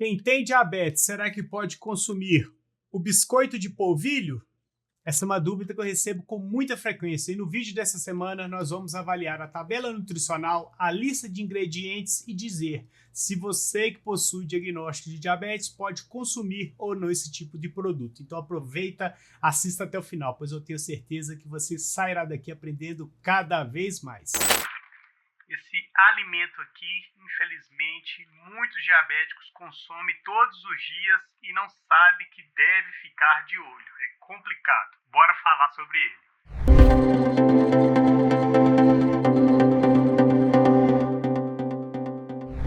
Quem tem diabetes, será que pode consumir o biscoito de polvilho? Essa é uma dúvida que eu recebo com muita frequência e no vídeo dessa semana nós vamos avaliar a tabela nutricional, a lista de ingredientes e dizer se você que possui diagnóstico de diabetes pode consumir ou não esse tipo de produto. Então aproveita, assista até o final, pois eu tenho certeza que você sairá daqui aprendendo cada vez mais. Esse alimento aqui, infelizmente, muitos diabéticos consomem todos os dias e não sabem que deve ficar de olho. É complicado. Bora falar sobre ele.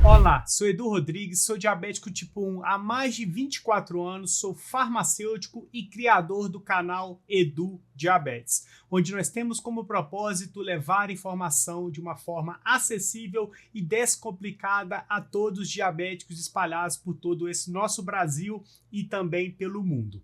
Olá, sou Edu Rodrigues, sou diabético tipo 1 há mais de 24 anos, sou farmacêutico e criador do canal Edu Diabetes, onde nós temos como propósito levar informação de uma forma acessível e descomplicada a todos os diabéticos espalhados por todo esse nosso Brasil e também pelo mundo.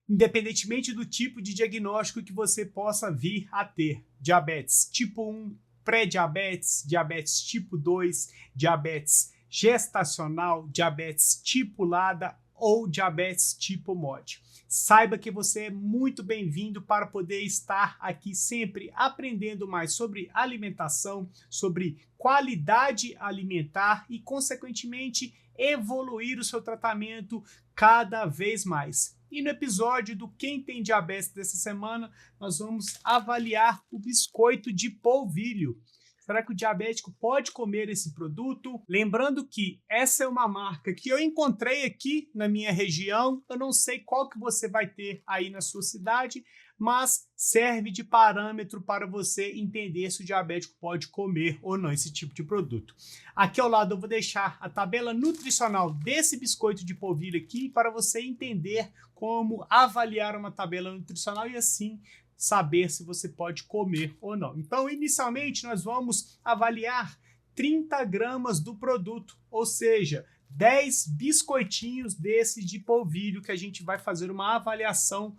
Independentemente do tipo de diagnóstico que você possa vir a ter, diabetes tipo 1, pré-diabetes, diabetes tipo 2, diabetes gestacional, diabetes tipo LADA ou diabetes tipo MOD. Saiba que você é muito bem-vindo para poder estar aqui sempre aprendendo mais sobre alimentação, sobre qualidade alimentar e, consequentemente, evoluir o seu tratamento cada vez mais. E no episódio do Quem Tem Diabetes dessa semana, nós vamos avaliar o biscoito de polvilho. Será que o diabético pode comer esse produto? Lembrando que essa é uma marca que eu encontrei aqui na minha região. Eu não sei qual que você vai ter aí na sua cidade, mas serve de parâmetro para você entender se o diabético pode comer ou não esse tipo de produto. Aqui ao lado eu vou deixar a tabela nutricional desse biscoito de polvilho aqui para você entender como avaliar uma tabela nutricional e assim saber se você pode comer ou não. Então, inicialmente, nós vamos avaliar 30 gramas do produto, ou seja, 10 biscoitinhos desses de polvilho que a gente vai fazer uma avaliação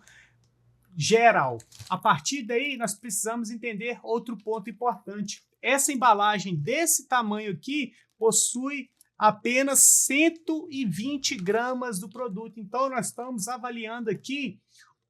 geral. A partir daí, nós precisamos entender outro ponto importante. Essa embalagem desse tamanho aqui possui apenas 120 gramas do produto. Então, nós estamos avaliando aqui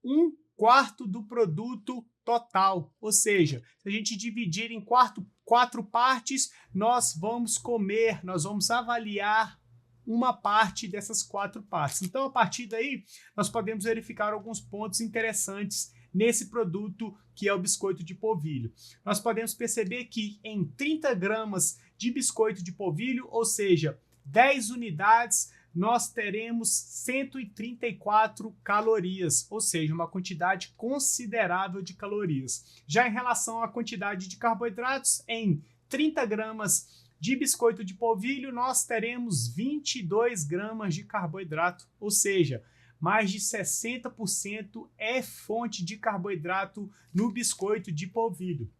1/4 do produto total. Ou seja, se a gente dividir em quatro partes, nós vamos avaliar uma parte dessas 4 partes. Então, a partir daí, nós podemos verificar alguns pontos interessantes nesse produto que é o biscoito de polvilho. Nós podemos perceber que em 30 gramas de biscoito de polvilho, ou seja, 10 unidades, nós teremos 134 calorias, ou seja, uma quantidade considerável de calorias. Já em relação à quantidade de carboidratos, em 30 gramas de biscoito de polvilho, nós teremos 22 gramas de carboidrato, ou seja, mais de 60% é fonte de carboidrato no biscoito de polvilho.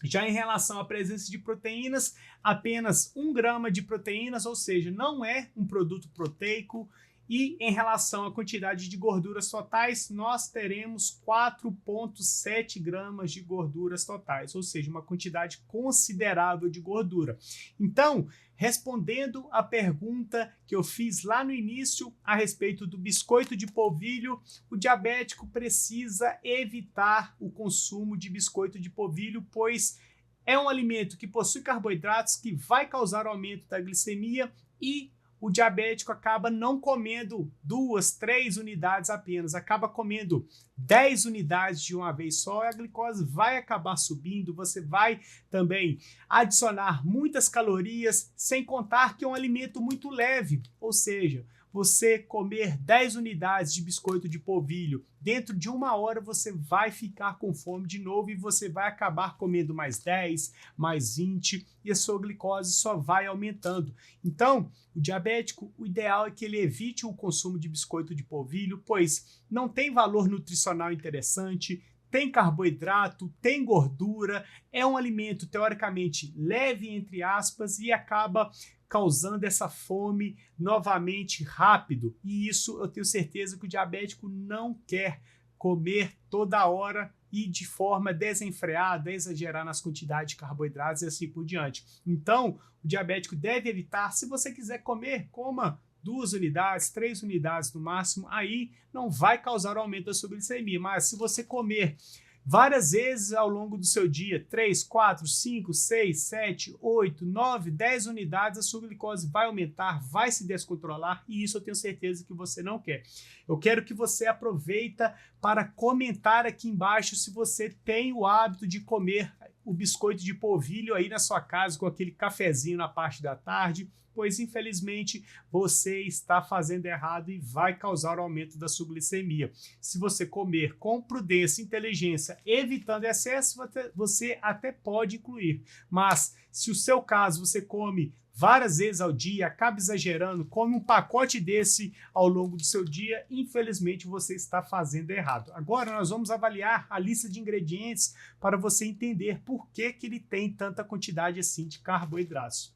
Já em relação à presença de proteínas, apenas 1 grama de proteínas, ou seja, não é um produto proteico. E em relação à quantidade de gorduras totais, nós teremos 4,7 gramas de gorduras totais, ou seja, uma quantidade considerável de gordura. Então, respondendo à pergunta que eu fiz lá no início a respeito do biscoito de polvilho, o diabético precisa evitar o consumo de biscoito de polvilho, pois é um alimento que possui carboidratos que vai causar aumento da glicemia e o diabético acaba não comendo 2, 3 unidades apenas, acaba comendo 10 unidades de uma vez só e a glicose vai acabar subindo, você vai também adicionar muitas calorias, sem contar que é um alimento muito leve, ou seja, você comer 10 unidades de biscoito de polvilho, dentro de 1 hora você vai ficar com fome de novo e você vai acabar comendo mais 10, mais 20 e a sua glicose só vai aumentando. Então, o diabético, o ideal é que ele evite o consumo de biscoito de polvilho, pois não tem valor nutricional interessante, tem carboidrato, tem gordura, é um alimento teoricamente leve, entre aspas, e acaba causando essa fome novamente rápido. E isso eu tenho certeza que o diabético não quer comer toda hora e de forma desenfreada, exagerar nas quantidades de carboidratos e assim por diante. Então, o diabético deve evitar. Se você quiser comer, coma 2 unidades, 3 unidades no máximo, aí não vai causar aumento da sua glicemia. Mas se você comer várias vezes ao longo do seu dia, 3, 4, 5, 6, 7, 8, 9, 10 unidades, a sua glicose vai aumentar, vai se descontrolar e isso eu tenho certeza que você não quer. Eu quero que você aproveita para comentar aqui embaixo se você tem o hábito de comer o biscoito de polvilho aí na sua casa com aquele cafezinho na parte da tarde, pois infelizmente você está fazendo errado e vai causar o aumento da sua glicemia. Se você comer com prudência e inteligência, evitando excesso, você até pode incluir. Mas se o seu caso você come várias vezes ao dia, acaba exagerando, come um pacote desse ao longo do seu dia, infelizmente você está fazendo errado. Agora nós vamos avaliar a lista de ingredientes para você entender por que ele tem tanta quantidade assim de carboidratos.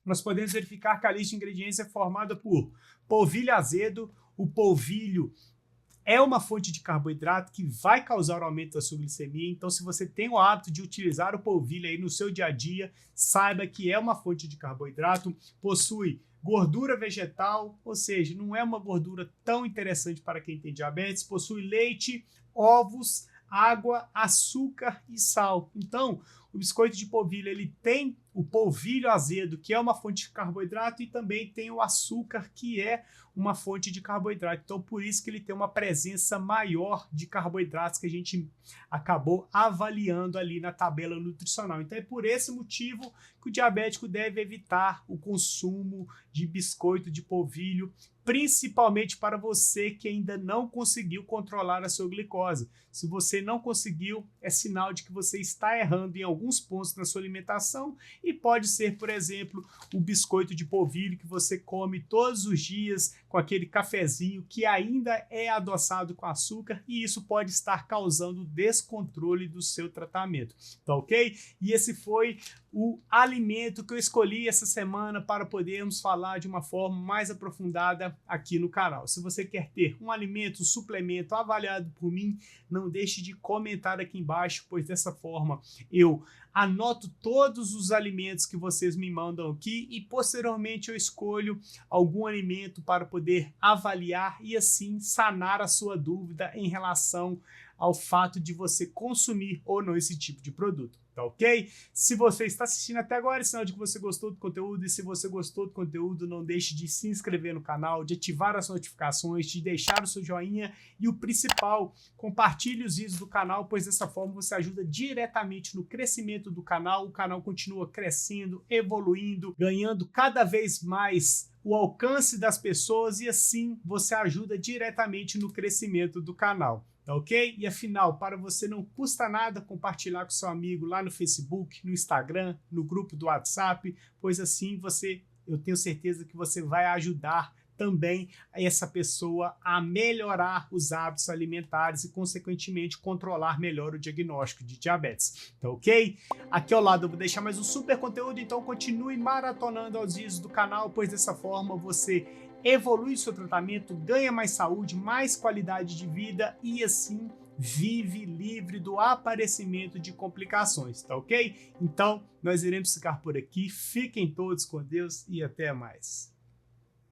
Nós podemos verificar que a lista de ingredientes é formada por polvilho azedo. O polvilho é uma fonte de carboidrato que vai causar o aumento da sua glicemia. Então, se você tem o hábito de utilizar o polvilho aí no seu dia a dia, saiba que é uma fonte de carboidrato. Possui gordura vegetal, ou seja, não é uma gordura tão interessante para quem tem diabetes. Possui leite, ovos, água, açúcar e sal. Então, o biscoito de polvilho ele tem o polvilho azedo, que é uma fonte de carboidrato, e também tem o açúcar, que é uma fonte de carboidrato. Então, por isso que ele tem uma presença maior de carboidratos que a gente acabou avaliando ali na tabela nutricional. Então, é por esse motivo que o diabético deve evitar o consumo de biscoito de polvilho, principalmente para você que ainda não conseguiu controlar a sua glicose. Se você não conseguiu, é sinal de que você está errando em alguns pontos na sua alimentação e pode ser, por exemplo, o biscoito de polvilho que você come todos os dias com aquele cafezinho que ainda é adoçado com açúcar e isso pode estar causando descontrole do seu tratamento, tá ok? E esse foi o alimento que eu escolhi essa semana para podermos falar de uma forma mais aprofundada aqui no canal. Se você quer ter um alimento, um suplemento avaliado por mim, não deixe de comentar aqui embaixo, pois dessa forma eu anoto todos os alimentos que vocês me mandam aqui e posteriormente eu escolho algum alimento para poder avaliar e assim sanar a sua dúvida em relação ao fato de você consumir ou não esse tipo de produto. Tá ok? Se você está assistindo até agora, é sinal de que você gostou do conteúdo, e se você gostou do conteúdo, não deixe de se inscrever no canal, de ativar as notificações, de deixar o seu joinha e o principal, compartilhe os vídeos do canal, pois dessa forma você ajuda diretamente no crescimento do canal, o canal continua crescendo, evoluindo, ganhando cada vez mais o alcance das pessoas e assim você ajuda diretamente no crescimento do canal. Tá ok? E afinal, para você não custa nada compartilhar com seu amigo lá no Facebook, no Instagram, no grupo do WhatsApp, pois assim eu tenho certeza que você vai ajudar também essa pessoa a melhorar os hábitos alimentares e, consequentemente, controlar melhor o diagnóstico de diabetes. Tá ok? Aqui ao lado eu vou deixar mais um super conteúdo, então continue maratonando aos vídeos do canal, pois dessa forma você evolui seu tratamento, ganha mais saúde, mais qualidade de vida e assim vive livre do aparecimento de complicações, tá ok? Então, nós iremos ficar por aqui, fiquem todos com Deus e até mais.